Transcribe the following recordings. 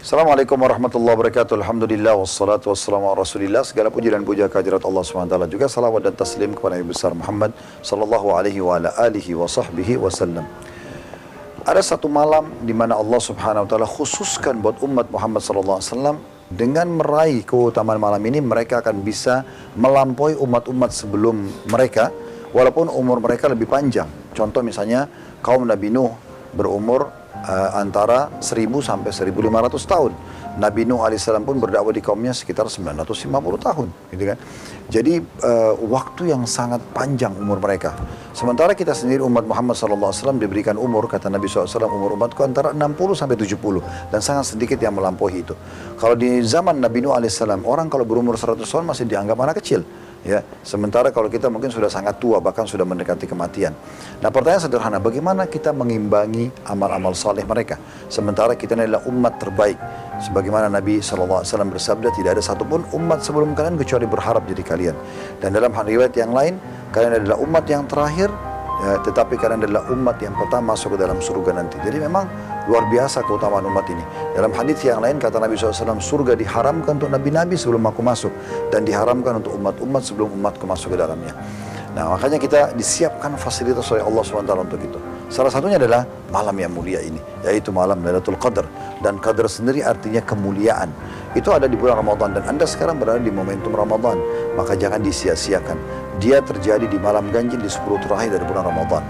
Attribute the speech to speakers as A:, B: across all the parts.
A: Assalamualaikum warahmatullahi wabarakatuh. Alhamdulillah wassalatu wassalamu ala Rasulillah. Segala puji dan puja kehadirat Allah SWT, juga salawat dan taslim kepada Nabi besar Muhammad sallallahu alaihi wa ala alihi wa sahbihi wasallam. Ada satu malam di mana Allah Subhanahu wa taala khususkan buat umat Muhammad sallallahu alaihi wasallam, dengan meraih keutamaan malam ini mereka akan bisa melampaui umat-umat sebelum mereka walaupun umur mereka lebih panjang. Contoh misalnya kaum Nabi Nuh berumur antara 1000 sampai 1500 tahun. Nabi Nuh alaihissalam pun berdakwah di kaumnya sekitar 950 tahun, gitu kan. Jadi waktu yang sangat panjang umur mereka. Sementara kita sendiri umat Muhammad SAW diberikan umur, kata Nabi SAW, umur umatku antara 60 sampai 70 dan sangat sedikit yang melampaui itu. Kalau di zaman Nabi Nuh alaihissalam, orang kalau berumur 100 tahun masih dianggap anak kecil. Ya, sementara kalau kita mungkin sudah sangat tua, bahkan sudah mendekati kematian. Nah, pertanyaan sederhana, bagaimana kita mengimbangi amal-amal saleh mereka? Sementara kita ini adalah umat terbaik. Sebagaimana Nabi SAW bersabda, tidak ada satupun umat sebelum kalian kecuali berharap jadi kalian. Dan dalam riwayat yang lain, kalian adalah umat yang terakhir, ya, tetapi kalian adalah umat yang pertama masuk ke dalam surga nanti. Jadi memang luar biasa keutamaan umat ini. Dalam hadis yang lain kata Nabi SAW, surga diharamkan untuk nabi-nabi sebelum aku masuk, dan diharamkan untuk umat-umat sebelum umatku masuk ke dalamnya. Nah, makanya kita disiapkan fasilitas oleh Allah SWT untuk itu. Salah satunya adalah malam yang mulia ini, yaitu malam Lailatul Qadar. Dan Qadar sendiri artinya kemuliaan. Itu ada di bulan Ramadan, dan Anda sekarang berada di momentum Ramadan, maka jangan disia-siakan. Dia terjadi di malam ganjil di 10 terakhir dari bulan Ramadan.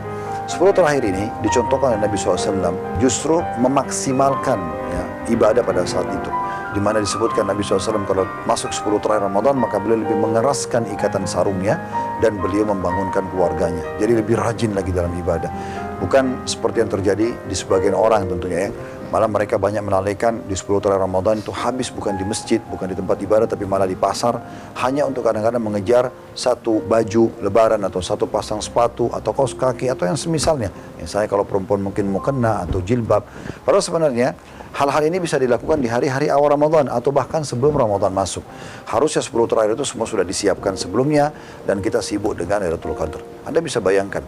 A: 10 terakhir ini dicontohkan oleh Nabi SAW justru memaksimalkan, ya, ibadah pada saat itu. Di mana disebutkan Nabi SAW kalau masuk 10 terakhir Ramadan, maka beliau lebih mengeraskan ikatan sarungnya dan beliau membangunkan keluarganya. Jadi lebih rajin lagi dalam ibadah. Bukan seperti yang terjadi di sebagian orang tentunya, ya. Malah mereka banyak melalaikan di 10 terakhir Ramadan itu habis bukan di masjid, bukan di tempat ibadah, tapi malah di pasar, hanya untuk kadang-kadang mengejar satu baju lebaran atau satu pasang sepatu atau kaos kaki atau yang semisalnya. Misalnya kalau perempuan mungkin mukena atau jilbab. Padahal sebenarnya hal-hal ini bisa dilakukan di hari-hari awal Ramadan atau bahkan sebelum Ramadan masuk. Harusnya 10 terakhir itu semua sudah disiapkan sebelumnya, dan kita sibuk dengan Lailatul Qadar. Anda bisa bayangkan,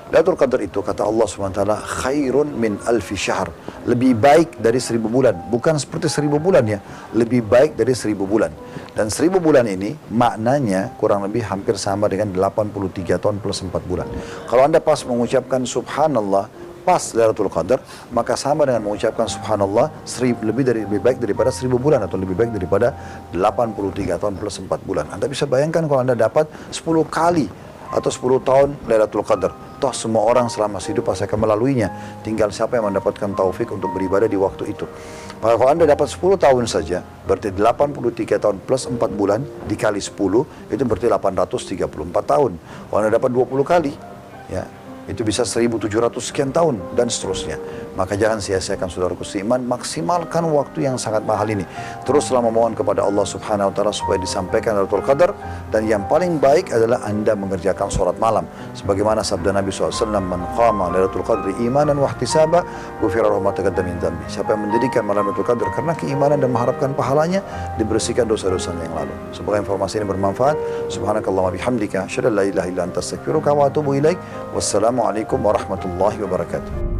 A: Lailatul Qadar itu kata Allah SWT, khairun min alfi syahr, lebih baik dari 1000 bulan. Bukan seperti 1000 bulan, ya, lebih baik dari 1000 bulan. Dan 1000 bulan ini maknanya kurang lebih hampir sama dengan 83 tahun plus 4 bulan. Kalau Anda pas mengucapkan subhanallah pas Lailatul Qadar, maka sama dengan mengucapkan subhanallah lebih baik daripada 1000 bulan, atau lebih baik daripada 83 tahun plus 4 bulan. Anda bisa bayangkan kalau Anda dapat 10 kali atau 10 tahun Lailatul Qadar. Toh semua orang selama hidup pasti akan melaluinya. Tinggal siapa yang mendapatkan taufik untuk beribadah di waktu itu. Maka kalau Anda dapat 10 tahun saja, berarti 83 tahun plus 4 bulan dikali 10, itu berarti 834 tahun. Kalau Anda dapat 20 kali, ya, itu bisa 1700 sekian tahun, dan seterusnya. Maka jangan sia-siakan saudaraku seiman, maksimalkan waktu yang sangat mahal ini. Teruslah memohon kepada Allah Subhanahu wa taala supaya disampaikan Lailatul Qadar, dan yang paling baik adalah Anda mengerjakan sholat malam. Sebagaimana sabda Nabi SAW, man qama Lailatul Qadri imanan wa ihtisaba, ghufira lahu ma taqaddama min dhanbi. Siapa yang mendirikan malam Lailatul Qadar karena keimanan dan mengharapkan pahalanya, dibersihkan dosa-dosanya yang lalu. Semoga informasi ini bermanfaat. Subhanakallahumma bihamdika, asyhadu an la ilaha illa anta, astaghfiruka wa atubu ilaik. Wassalamualaikum warahmatullahi wabarakatuh.